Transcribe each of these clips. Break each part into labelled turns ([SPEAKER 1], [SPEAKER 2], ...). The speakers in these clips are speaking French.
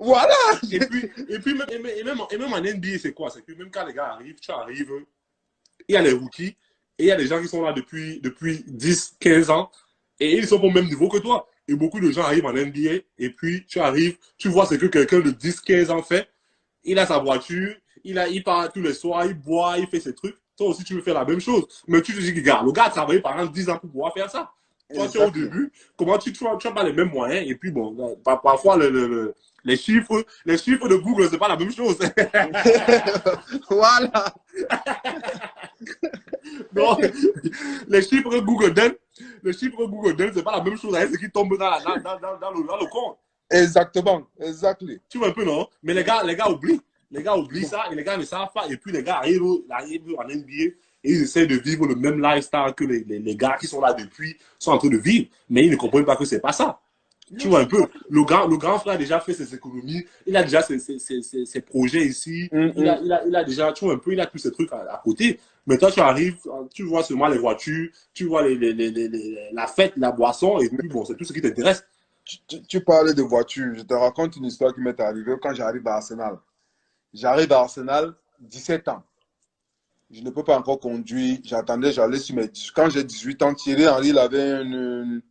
[SPEAKER 1] Voilà.
[SPEAKER 2] Même en NBA, c'est quoi? C'est que même quand les gars arrivent, tu arrives, il y a les rookies et il y a des gens qui sont là depuis 10, 15 ans et ils sont au même niveau que toi. Et beaucoup de gens arrivent en NBA et puis tu arrives, tu vois ce que quelqu'un de 10, 15 ans fait. Il a sa voiture, il part tous les soirs, il boit, il fait ses trucs. Toi aussi, tu veux faire la même chose. Mais tu te dis que le gars a travaillé pendant 10 ans pour pouvoir faire ça. Toi, tu es au
[SPEAKER 1] Exactement.
[SPEAKER 2] début, comment tu n'as pas les mêmes moyens. Et puis, bon, parfois, les chiffres de Google, c'est pas la même chose.
[SPEAKER 1] Voilà.
[SPEAKER 2] Donc, les chiffres que Google donne, c'est pas la même chose avec ce qui tombe dans le compte.
[SPEAKER 1] Exactement. Exactly.
[SPEAKER 2] Tu vois un peu, non? Mais les gars oublient. Les gars oublient ça et les gars ne savent pas. Et puis les gars arrivent en NBA et ils essaient de vivre le même lifestyle que les gars qui sont là depuis sont en train de vivre. Mais ils ne comprennent pas que c'est pas ça. Tu vois un peu, le grand frère a déjà fait ses économies, il a déjà ses projets ici, il a déjà, tu vois un peu, il a tous ces trucs à côté. Mais toi, tu arrives, tu vois seulement les voitures, tu vois la fête, la boisson, et puis bon, c'est tout ce qui t'intéresse.
[SPEAKER 1] Tu parlais de voiture. Je te raconte une histoire qui m'est arrivée quand j'arrive à Arsenal. J'arrive à Arsenal, 17 ans. Je ne peux pas encore conduire. J'attendais, j'allais sur mes... Quand j'ai 18 ans, Thierry Henry, il avait une...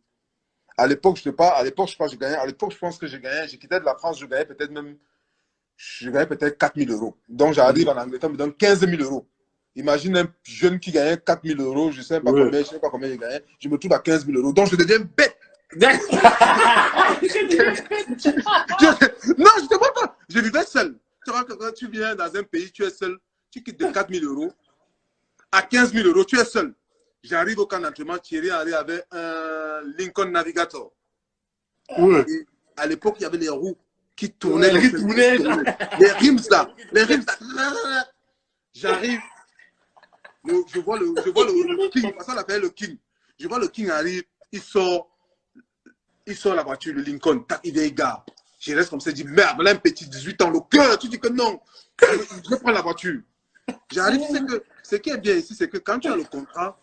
[SPEAKER 1] À l'époque, je sais pas, à l'époque, je crois que je gagnais. À l'époque, je pense que je gagnais. Je quittais de la France, je gagnais peut-être même... Je gagnais peut-être 4 000 euros. Donc, j'arrive en Angleterre, on me donne 15 000 euros. Imagine un jeune qui gagnait 4 000 euros, je ne sais pas combien, je sais pas combien il gagnait. Je me trouve à 15 000 euros. Donc, je deviens bête. Non, je te vois pas. Je vivais seul. Tu vois que quand tu viens dans un pays, tu es seul. Tu quittes de 4 000 euros à 15 000 euros, tu es seul. J'arrive au camp d'entraînement, Thierry Henry avait un Lincoln Navigator.
[SPEAKER 2] Ouais.
[SPEAKER 1] Et à l'époque, il y avait les roues qui tournaient.
[SPEAKER 2] Qui tournaient.
[SPEAKER 1] Les rims là. Les rims là. J'arrive. Je vois le King. Parce qu'on l'appelle le King. Je vois le King arrive. Il sort la voiture, le Lincoln. Il vient, il gare. Je reste comme ça, je dis merde, voilà un petit 18 ans, le cœur. Tu dis que non. Je prends la voiture. J'arrive, c'est que ce qui est bien ici, c'est que quand tu as le contrat,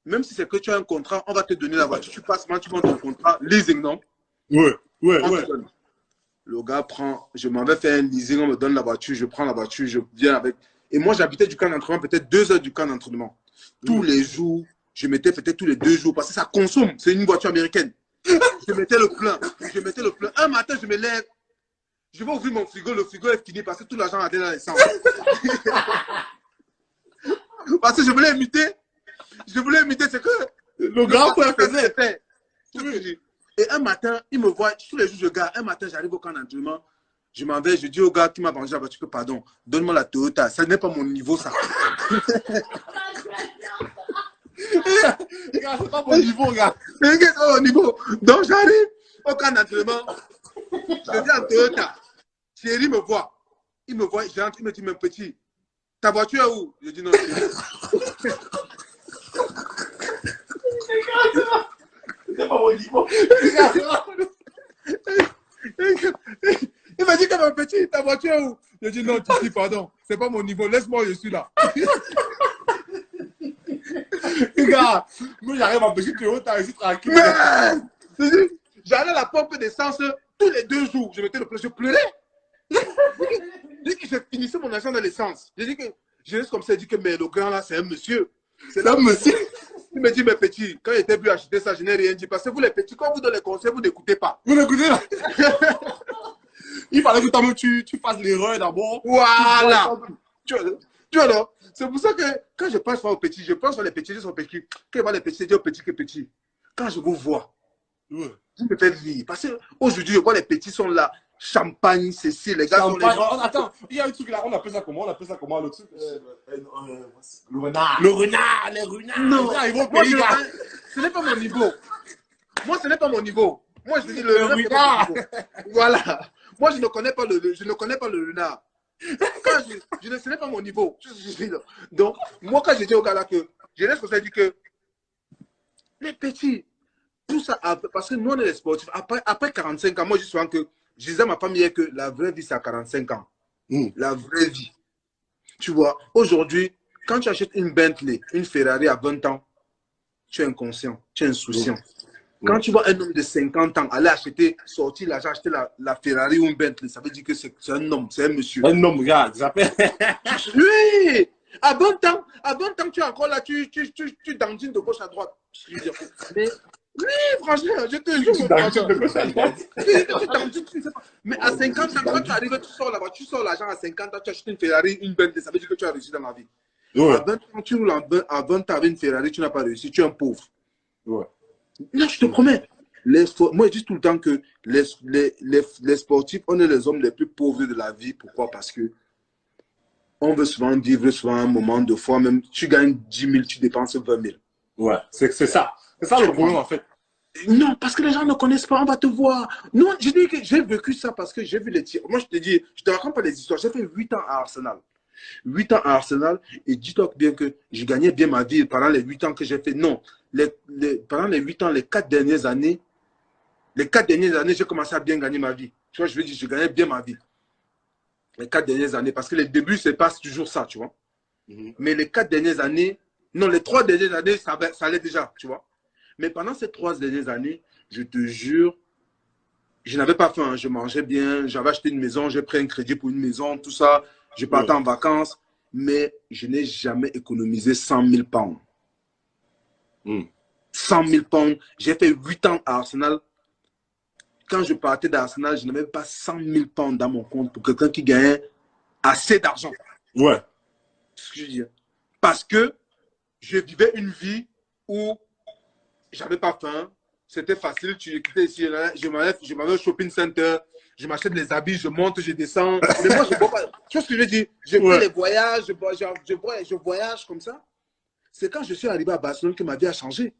[SPEAKER 1] même si c'est que tu as un contrat, on va te donner la voiture. Tu passes, tu prends ton contrat, leasing, non?
[SPEAKER 2] Ouais.
[SPEAKER 1] Le gars prend, je m'en vais faire un leasing, on me donne la voiture, je prends la voiture, je viens avec. Et moi, j'habitais du camp d'entraînement, peut-être 2 heures du camp d'entraînement. Tous les jours, je mettais peut-être tous les 2 jours, parce que ça consomme. C'est une voiture américaine. Je mettais le plein. Un matin, je me lève. Je vais ouvrir mon frigo. Le frigo est fini parce que tout l'argent a été dans l'essence. Parce que je voulais imiter. C'est que
[SPEAKER 2] le grand frère faisait.
[SPEAKER 1] Et un matin, il me voit. Tous les jours, je garde. Un matin, j'arrive au camp d'entraînement. Je m'en vais. Je dis au gars qui m'a vendu la voiture que pardon, donne-moi la Toyota. Ça n'est pas mon niveau, ça.
[SPEAKER 2] Regarde, c'est pas mon niveau, gars.
[SPEAKER 1] C'est pas mon niveau. Donc, j'arrive au camp d'entraînement. Je dis en Toyota. Thierry me voit. Il me voit, j'entre, il me dit, mon petit, ta voiture est où? Je dis non, Thierry.
[SPEAKER 2] C'est pas mon niveau.
[SPEAKER 1] Il m'a dit que mon petit, ta voiture est où? Je dis non, Titi, pardon. C'est pas mon niveau. Laisse-moi, je suis là.
[SPEAKER 2] Regarde, moi j'arrive à petit Toyota ici tranquille.
[SPEAKER 1] J'allais à la pompe d'essence tous les 2 jours. Je mettais le plein, je pleurais. Je dis que je finissais mon argent dans l'essence. Je dis que je reste comme ça, je dis que mais le grand là, c'est un monsieur.
[SPEAKER 2] C'est un monsieur.
[SPEAKER 1] Il me dit, mes petits, quand il était venu acheter ça, je n'ai rien dit. Parce que vous, les petits, quand vous donnez les conseils, vous n'écoutez pas.
[SPEAKER 2] Vous n'écoutez pas. Il fallait que toi-même tu fasses l'erreur d'abord.
[SPEAKER 1] Voilà. Tu vois, là. C'est pour ça que quand je pense aux petits, je pense aux les petits, ils sont petits. Quand je vois les petits, je dis aux petits que petits. Quand je vous vois, je me fais rire. Parce qu'aujourd'hui, je vois les petits sont là. Champagne, Cécile, les gars sont les...
[SPEAKER 2] Attends, il y a un truc là, on appelle ça comment? Le truc le renard. Le renard, les renards.
[SPEAKER 1] Non,
[SPEAKER 2] ils vont payer, gars.
[SPEAKER 1] Ce n'est pas mon niveau. Moi, ce n'est pas mon niveau. Moi, je dis le
[SPEAKER 2] renard.
[SPEAKER 1] Voilà. Moi, je ne connais pas le renard. Quand ce n'est pas mon niveau. Donc, moi, quand je dis au gars là que je laisse comme ça, je dis que les petits, tout ça, parce que nous, on est les sportifs. Après 45 ans, moi, je suis souvent que je disais à ma famille que la vraie vie, c'est à 45 ans. La vraie vie. Tu vois, aujourd'hui, quand tu achètes une Bentley, une Ferrari à 20 ans, tu es inconscient, tu es insouciant. Quand tu vois un homme de 50 ans aller acheter, sortir l'argent, acheter la Ferrari ou une Bentley, ça veut dire que c'est un homme, c'est un monsieur.
[SPEAKER 2] Un homme, regarde, ça s'appelle.
[SPEAKER 1] Oui! À bon temps, tu es encore là, tu dandines de gauche à droite. Mais oui, franchement, je te jure, mon frère.
[SPEAKER 2] De gauche à droite.
[SPEAKER 1] Tu dandines, tu ne sais pas. Mais à 50 ans, quand tu arrives, tu sors là-bas, tu sors l'argent à 50 ans, tu achètes une Ferrari, une Bentley, ça veut dire que tu as réussi dans la vie.
[SPEAKER 2] Ouais.
[SPEAKER 1] À 20 ans, tu roules à 20 ans avec une Ferrari, tu n'as pas réussi, tu es un pauvre.
[SPEAKER 2] Ouais.
[SPEAKER 1] Non, je te promets. Moi, je dis tout le temps que les sportifs, on est les hommes les plus pauvres de la vie. Pourquoi? Parce que on veut souvent vivre souvent un moment de fois, même tu gagnes 10 000, tu dépenses 20 000.
[SPEAKER 2] Ouais, c'est ça. C'est ça le problème, en fait.
[SPEAKER 1] Non, parce que les gens ne connaissent pas, on va te voir. Non, je dis que j'ai vécu ça parce que j'ai vu les tirs. Moi, je te dis, je te raconte pas les histoires. J'ai fait 8 ans à Arsenal. 8 ans à Arsenal, et dis-toi bien que je gagnais bien ma vie pendant les 8 ans que j'ai fait. Non, pendant les 8 ans, les 4 dernières années, j'ai commencé à bien gagner ma vie. Tu vois, je veux dire, je gagnais bien ma vie. Les 4 dernières années, parce que les débuts, c'est pas toujours ça, tu vois. Mais les 4 dernières années, non, les 3 dernières années, ça allait déjà, tu vois. Mais pendant ces 3 dernières années, je te jure, je n'avais pas faim, je mangeais bien, j'avais acheté une maison, j'ai pris un crédit pour une maison, tout ça. Je partais en vacances, mais je n'ai jamais économisé 100 000 pounds. 100 000 pounds. J'ai fait 8 ans à Arsenal. Quand je partais d'Arsenal, je n'avais pas 100 000 pounds dans mon compte pour quelqu'un qui gagnait assez d'argent.
[SPEAKER 2] Ouais.
[SPEAKER 1] C'est ce que je veux dire. Parce que je vivais une vie où j'avais pas faim. C'était facile. Tu quittais ici, je m'avais au shopping center. Je m'achète les habits, je monte, je descends. Mais moi, je ne vois pas. Tu vois ce que je veux dire? Je fais les voyages, je voyage comme ça. C'est quand je suis arrivé à Barcelone que ma vie a changé.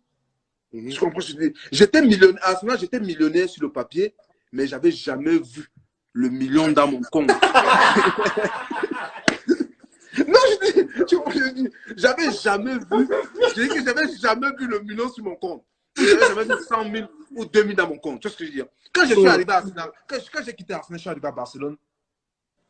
[SPEAKER 1] Je comprends ce que je dis. J'étais millionnaire. À ce moment, j'étais millionnaire sur le papier, mais je n'avais jamais vu le million dans mon compte. Non, je dis, j'avais jamais vu. Je dis que j'avais jamais vu le million sur mon compte. J'avais jamais vu 100 000 ou 2 000 dans mon compte. Tu vois ce que je veux dire? Quand je suis arrivé à Arsenal, quand j'ai quitté Arsenal, je suis arrivé à Barcelone.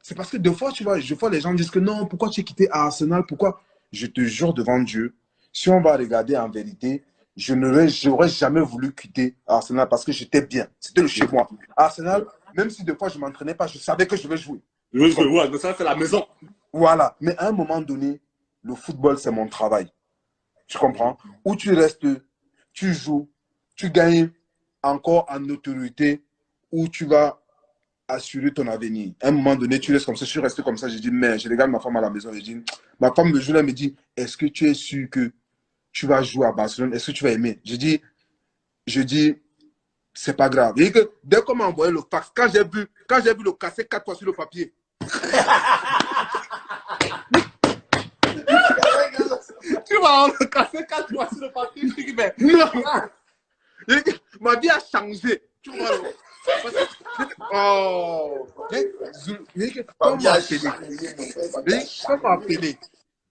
[SPEAKER 1] C'est parce que des fois, tu vois, les gens disent que non, pourquoi tu as quitté Arsenal? Pourquoi? Je te jure devant Dieu, si on va regarder en vérité, je n'aurais jamais voulu quitter Arsenal parce que j'étais bien. C'était le chez moi. Arsenal, même si des fois je ne m'entraînais pas, je savais que je vais jouer.
[SPEAKER 2] Je vais jouer, ouais, mais ça, c'est la maison.
[SPEAKER 1] Voilà. Mais à un moment donné, le football, c'est mon travail. Tu comprends? Où tu restes, tu joues, tu gagnes encore en autorité, où tu vas assurer ton avenir. À un moment donné, tu restes comme ça. Je suis resté comme ça. J'ai dit, mais je regarde ma femme à la maison. Ma femme me joue là, elle me dit, est-ce que tu es sûr que tu vas jouer à Barcelone? Est-ce que tu vas aimer? Je dis, c'est pas grave. Et que dès qu'on m'a envoyé le fax, quand j'ai vu le casser 4 fois sur le papier,
[SPEAKER 2] tu vas le casser 4 fois sur le papier. Je dis, mais
[SPEAKER 1] non, ma vie a changé. Tu vois, oh, on m'a appelé.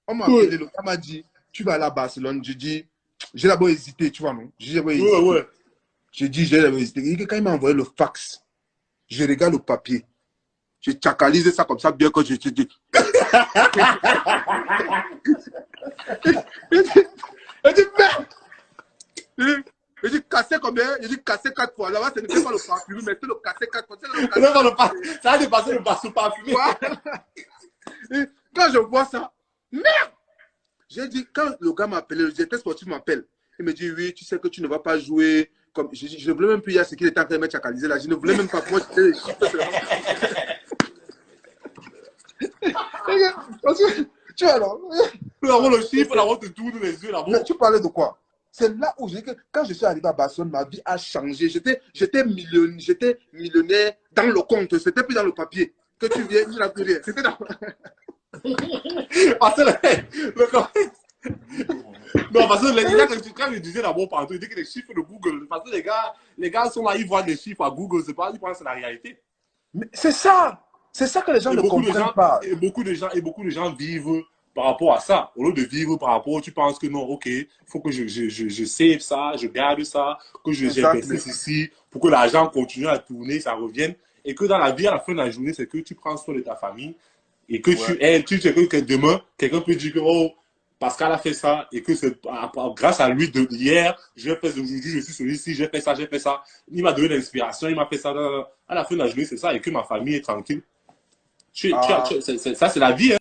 [SPEAKER 1] On m'a appelé, le gars m'a dit, tu vas aller à Barcelone. Je dis, j'ai d'abord hésité, tu vois, non? J'ai d'abord hésité.
[SPEAKER 2] ouais.
[SPEAKER 1] J'ai dit, j'ai d'abord hésité. Et quand il m'a envoyé le fax, je regarde le papier. J'ai tchakalisé ça comme ça, bien que je te dis. Il dit, merde! Il dit, casser combien? Il dit, casser 4 fois. Là-bas, ce n'était pas le parfumé, mais c'est le casser 4 fois.
[SPEAKER 2] Ça a dépassé le bassin parfumé.
[SPEAKER 1] Et quand je vois ça, merde! J'ai dit, quand le gars m'a appelé, le directeur sportif m'appelle, il me dit, oui, tu sais que tu ne vas pas jouer. Comme, je ne voulais même plus dire ce qu'il était en train de me chacaliser là. Je ne voulais même pas. Moi, c'était les chiffres. Tu vois, alors.
[SPEAKER 2] Le chiffre, la honte de tout, les yeux, là.
[SPEAKER 1] Mais tu parlais de quoi? C'est là où j'ai dit que quand je suis arrivé à Barcelone, ma vie a changé. J'étais millionnaire dans le compte. C'était plus dans le papier. Que tu viens, tu n'as plus rien. C'était dans.
[SPEAKER 2] Parce que non, parce que les gars, quand je disais d'abord partout, ils disaient que les chiffres de Google, parce que les gars sont là, ils voient des chiffres à Google, c'est pas, ils pensent que c'est la réalité.
[SPEAKER 1] Mais c'est ça! C'est ça que les gens ne comprennent pas.
[SPEAKER 2] Et beaucoup de gens vivent par rapport à ça. Au lieu de vivre par rapport, tu penses que non, ok, il faut que je save ça, je garde ça, que j'investisse ici, pour que l'argent continue à tourner, ça revienne. Et que dans la vie, à la fin de la journée, c'est que tu prends soin de ta famille et que tu sais que demain, quelqu'un peut dire que, oh, Pascal a fait ça et que grâce à lui de hier, j'ai fait aujourd'hui, je suis celui-ci, j'ai fait ça, j'ai fait ça. Il m'a donné l'inspiration, il m'a fait ça à la fin de la journée, c'est ça, et que ma famille est tranquille. Ça, c'est la vie. Hein.